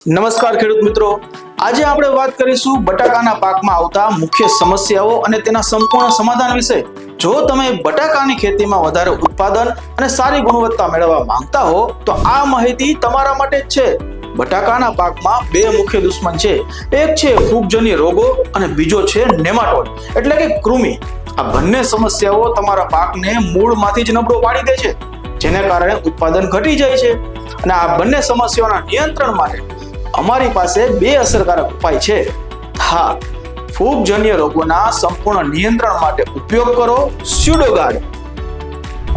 નમસ્કાર ખેડૂત મિત્રો, આજે આપણે વાત કરીશું બટાકાના પાકમાં આવતા મુખ્ય સમસ્યાઓ અને તેના સંપૂર્ણ સમાધાન વિશે. જો તમે બટાકાની ખેતીમાં વધારે ઉત્પાદન અને સારી ગુણવત્તા મેળવવા માંગતા હો તો આ માહિતી તમારા માટે જ છે. બટાકાના પાકમાં બે મુખ્ય દુશ્મન છે. એક છે ફૂગજન્ય રોગો અને બીજો છે નેમાટોડ એટલે કે કૃમિ. આ બંને સમસ્યાઓ તમારા પાકને મૂળમાંથી જ નબળો પાડી દે છે, જેને કારણે ઉત્પાદન ઘટી જાય છે. અને આ બંને સમસ્યાઓના નિયંત્રણ માટે અમારી પાસે બે અસરકારક ઉપાય છે. હા, ફૂગજન્ય રોગોના સંપૂર્ણ નિયંત્રણ માટે ઉપયોગ કરો સ્યુડોગાર્ડ,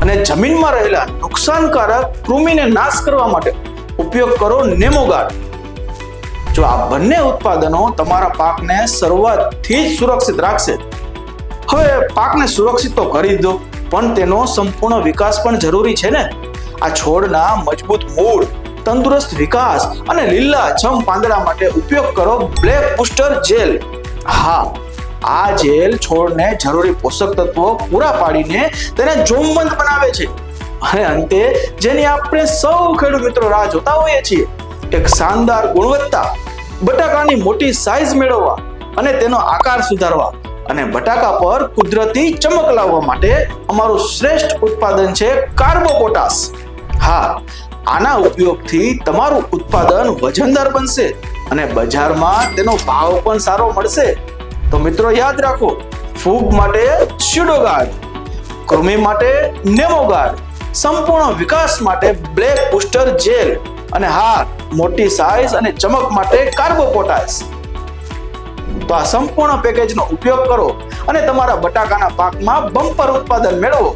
અને જમીનમાં રહેલા નુકસાનકારક કૃમિને નાશ કરવા માટે ઉપયોગ કરો નેમોગાર્ડ. જો આ બંને ઉત્પાદનો તમારા પાકને શરૂઆતથી જ સુરક્ષિત રાખશે. હવે પાકને સુરક્ષિત તો કરી દો, પણ તેનો સંપૂર્ણ વિકાસ પણ જરૂરી છે ને. આ છોડના મજબૂત મૂળ, તંદુરસ્ત વિકાસ અને લીલાછમ પાંદડા માટે ઉપયોગ કરો બ્લેક બૂસ્ટર જેલ. હા, આ જેલ છોડને જરૂરી પોષક તત્વો પૂરા પાડીને તેને જોમવંત બનાવે છે. અને અંતે જેની આપણે સૌ ખેડૂત મિત્રો રાહ જોતા હોઈએ છીએ, એક શાનદાર ગુણવત્તા, બટાકાની મોટી સાઈઝ મેળવવા અને તેનો આકાર સુધારવા અને બટાકા પર કુદરતી ચમક લાવવા માટે અમારું શ્રેષ્ઠ ઉત્પાદન છે કાર્બોપોટાશ. હા, આના ઉપયોગથી તમારું ઉત્પાદન વજનદાર બનશે અને બજારમાં તેનો ભાવ પણ સારો મળશે. તો મિત્રો યાદ રાખો, ફૂગ માટે સ્યુડોગાર્ડ, કૃમિ માટે નેમોગાર્ડ, સંપૂર્ણ વિકાસ માટે બ્લેક બૂસ્ટર જેલ, અને હા, મોટી સાઈઝ અને ચમક માટે કાર્બોપોટાશ. તો આ સંપૂર્ણ પેકેજનો ઉપયોગ કરો અને તમારા બટાકાના પાકમાં બમ્પર ઉત્પાદન મેળવો.